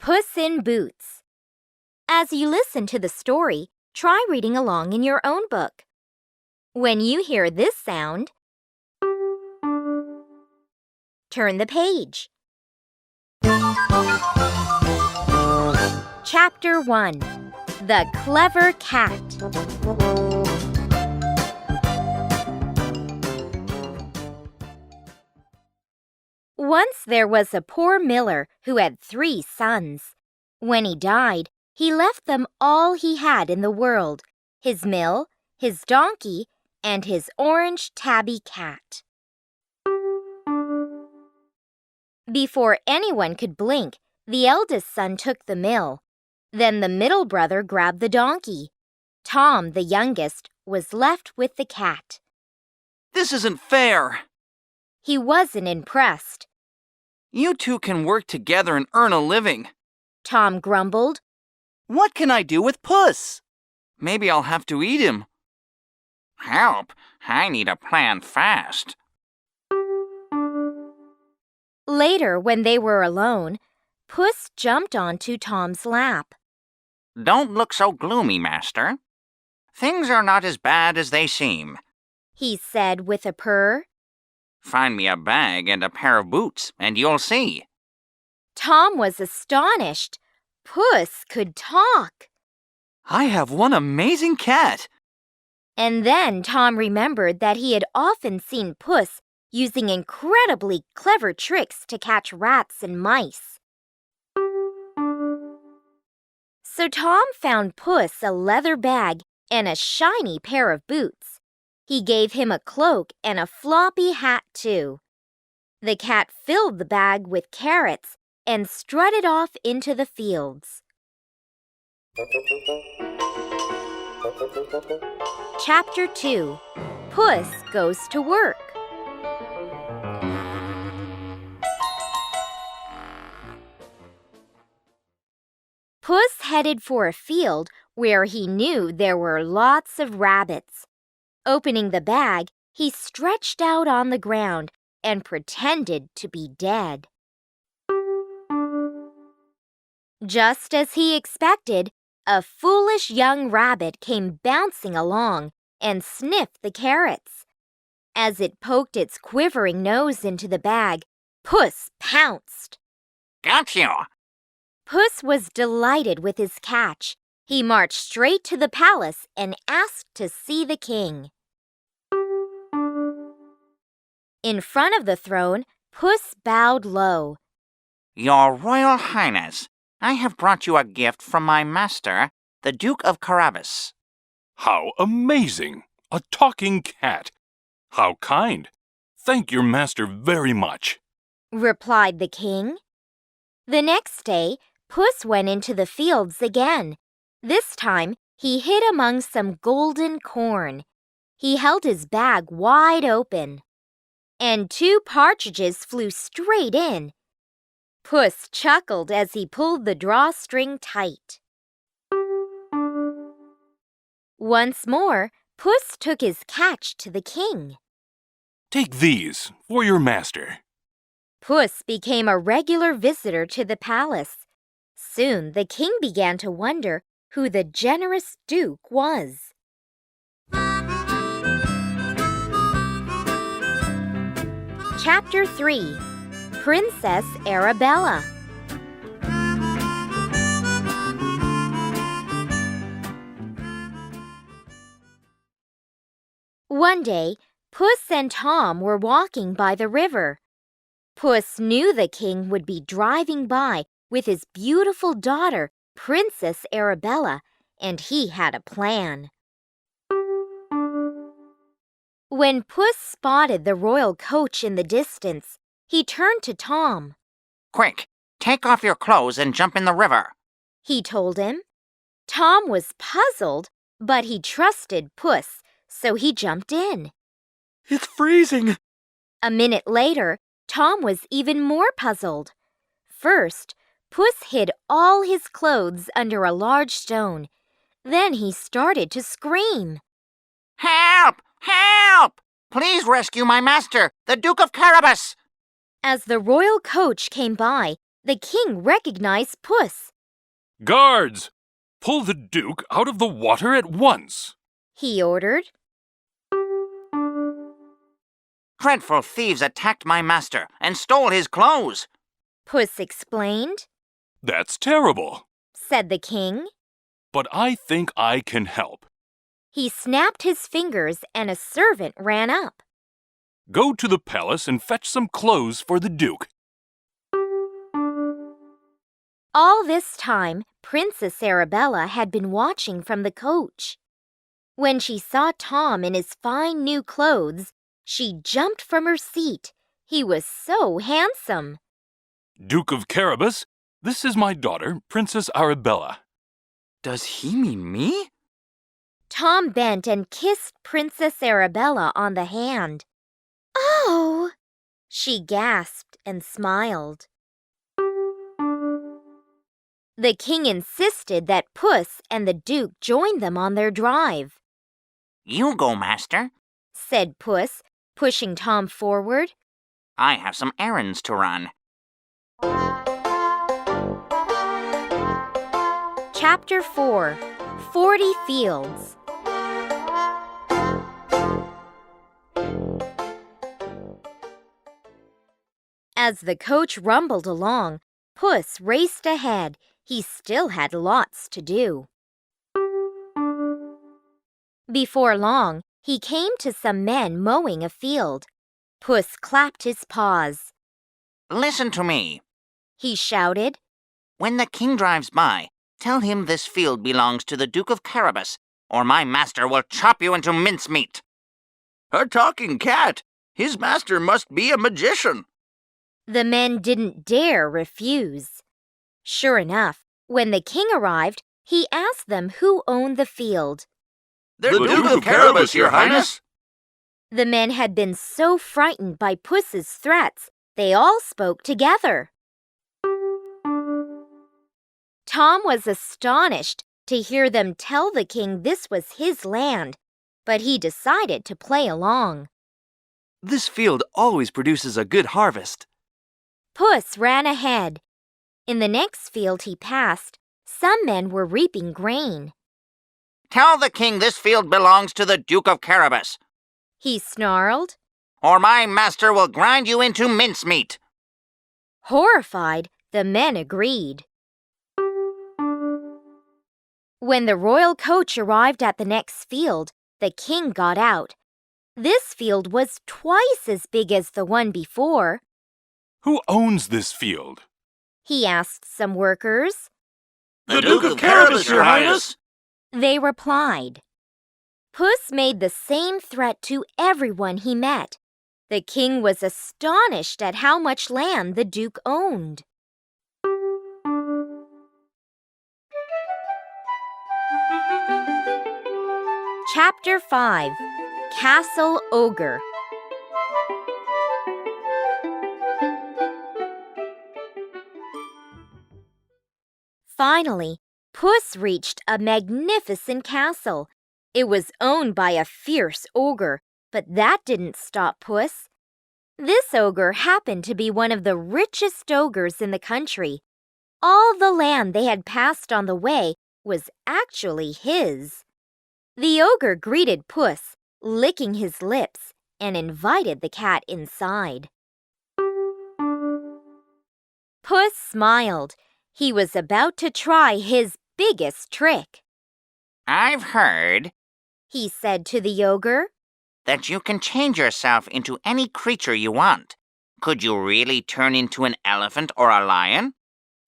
Puss in Boots. As you listen to the story, try reading along in your own book. When you hear this sound, turn the page. Chapter 1. The Clever Cat. Once there was a poor miller who had 3 sons. When he died, he left them all he had in the world, his mill, his donkey, and his orange tabby cat. Before anyone could blink, the eldest son took the mill. Then the middle brother grabbed the donkey. Tom, the youngest, was left with the cat. This isn't fair. He wasn't impressed. You two can work together and earn a living. Tom grumbled. What can I do with Puss? Maybe I'll have to eat him. Help! I need a plan fast. Later, when they were alone, Puss jumped onto Tom's lap. Don't look so gloomy, Master. Things are not as bad as they seem. He said with a purr. Find me a bag and a pair of boots, and you'll see. Tom was astonished. Puss could talk. I have one amazing cat. And then Tom remembered that he had often seen Puss using incredibly clever tricks to catch rats and mice. So Tom found Puss a leather bag and a shiny pair of boots. He gave him a cloak and a floppy hat, too. The cat filled the bag with carrots and strutted off into the fields. Chapter 2. Puss Goes to Work. Puss headed for a field where he knew there were lots of rabbits. Opening the bag, he stretched out on the ground and pretended to be dead. Just as he expected, a foolish young rabbit came bouncing along and sniffed the carrots. As it poked its quivering nose into the bag, Puss pounced. Got you! Puss was delighted with his catch. He marched straight to the palace and asked to see the king. In front of the throne, Puss bowed low. Your Royal Highness, I have brought you a gift from my master, the Duke of Carabas. How amazing! A talking cat! How kind! Thank your master very much, replied the king. The next day, Puss went into the fields again. This time, he hid among some golden corn. He held his bag wide open, and 2 partridges flew straight in. Puss chuckled as he pulled the drawstring tight. Once more, Puss took his catch to the king. Take these for your master. Puss became a regular visitor to the palace. Soon the king began to wonder who the generous Duke was. Chapter 3. Princess Arabella. One day, Puss and Tom were walking by the river. Puss knew the king would be driving by with his beautiful daughter, Princess Arabella, and he had a plan. When Puss spotted the royal coach in the distance, he turned to Tom. Quick, take off your clothes and jump in the river, he told him. Tom was puzzled, but he trusted Puss, so he jumped in. It's freezing. A minute later, Tom was even more puzzled. First, Puss hid all his clothes under a large stone. Then he started to scream. Help! Help! Please rescue my master, the Duke of Carabas! As the royal coach came by, The king recognized Puss. Guards! Pull the Duke out of the water at once! He ordered. Dreadful thieves attacked my master and stole his clothes. Puss explained. That's terrible, Said the king. but I think I can help. He snapped his fingers and a servant ran up. Go to the palace and fetch some clothes for the Duke. All this time, Princess Arabella had been watching from the coach. When she saw Tom in his fine new clothes, she jumped from her seat. He was so handsome. Duke of Carabas, this is my daughter, Princess Arabella. Does he mean me? Tom bent and kissed Princess Arabella on the hand. Oh! She gasped and smiled. The king insisted that Puss and the Duke join them on their drive. You go, master. Said Puss, pushing Tom forward. I have some errands to run. Chapter 4 40 Fields. As the coach rumbled along, Puss raced ahead. He still had lots to do. Before long, he came to some men mowing a field. Puss clapped his paws. Listen to me. He shouted. When the king drives by, tell him this field belongs to the Duke of Carabas, or my master will chop you into mincemeat. A talking cat! His master must be a magician. The men didn't dare refuse. Sure enough, when the king arrived, he asked them who owned the field. The Duke of Carabas, Your Highness! The men had been so frightened by Puss's threats, they all spoke together. Tom was astonished to hear them tell the king this was his land, but he decided to play along. This field always produces a good harvest. Puss ran ahead. In the next field he passed, some men were reaping grain. Tell the king this field belongs to the Duke of Carabas, He snarled. or my master will grind you into mincemeat. Horrified, the men agreed. When the royal coach arrived at the next field, the king got out. This field was twice as big as the one before. Who owns this field? He asked some workers. The Duke of Carabas, Your Highness! They replied. Puss made the same threat to everyone he met. The king was astonished at how much land the Duke owned. Chapter 5 Castle Ogre. Finally, Puss reached a magnificent castle. It was owned by a fierce ogre, but that didn't stop Puss. This ogre happened to be one of the richest ogres in the country. All the land they had passed on the way was actually his. The ogre greeted Puss, licking his lips, and invited the cat inside. Puss smiled. He was about to try his biggest trick. I've heard, He said to the ogre. that you can change yourself into any creature you want. Could you really turn into an elephant or a lion?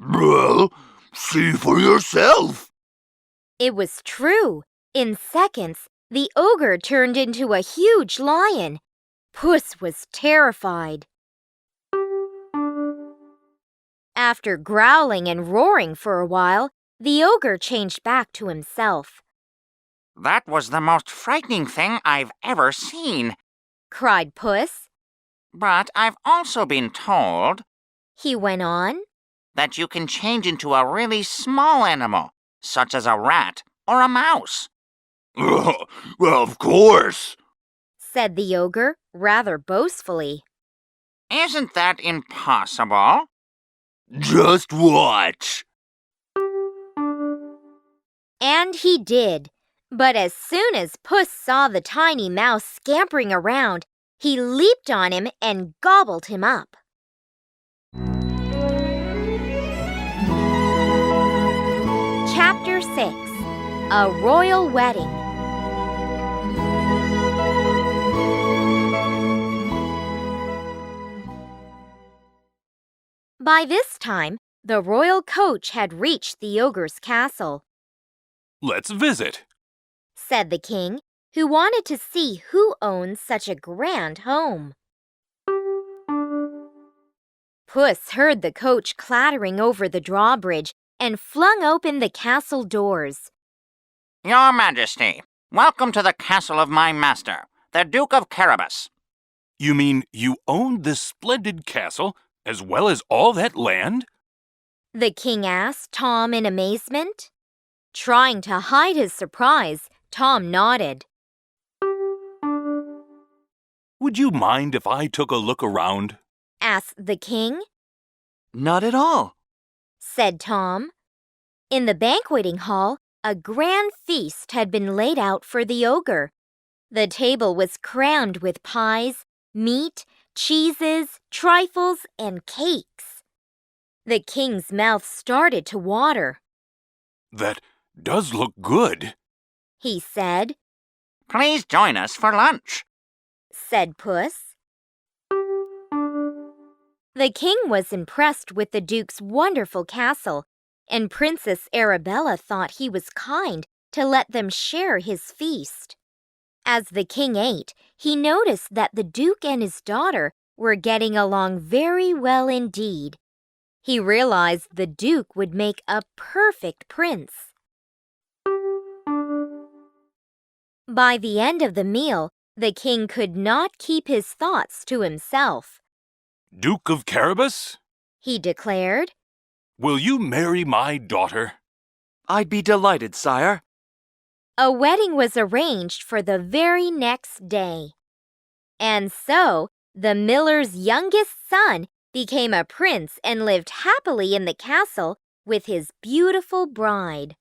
Well, see for yourself. It was true. In seconds, the ogre turned into a huge lion. Puss was terrified. After growling and roaring for a while, the ogre changed back to himself. That was the most frightening thing I've ever seen. Cried Puss. But I've also been told He went on. that you can change into a really small animal, such as a rat or a mouse. Well, of course. Said the ogre, rather boastfully. Isn't that impossible? Just watch. And he did. But as soon as Puss saw the tiny mouse scampering around, he leaped on him and gobbled him up. Chapter 6. A Royal Wedding. By this time, the royal coach had reached the ogre's castle. Let's visit, said the king, who wanted to see who owned such a grand home. Puss heard the coach clattering over the drawbridge and flung open the castle doors. Your Majesty, welcome to the castle of my master, the Duke of Carabas. You mean you own this splendid castle as well as all that land? The king asked Tom in amazement. Trying to hide his surprise, Tom nodded. Would you mind if I took a look around? Asked the king. Not at all, said Tom. In the banqueting hall, a grand feast had been laid out for the ogre. The table was crammed with pies, meat, cheeses, trifles, and cakes. The king's mouth started to water. That does look good, he said. Please join us for lunch, said Puss. The king was impressed with the duke's wonderful castle, and Princess Arabella thought he was kind to let them share his feast. As the king ate, he noticed that the duke and his daughter were getting along very well indeed. He realized the duke would make a perfect prince. By the end of the meal, the king could not keep his thoughts to himself. Duke of Carabas, he declared. Will you marry my daughter? I'd be delighted, sire. A wedding was arranged for the very next day. And so, the miller's youngest son became a prince and lived happily in the castle with his beautiful bride.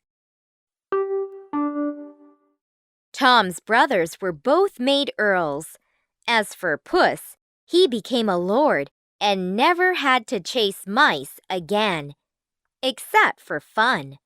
Tom's brothers were both made earls. As for Puss, he became a lord and never had to chase mice again, except for fun.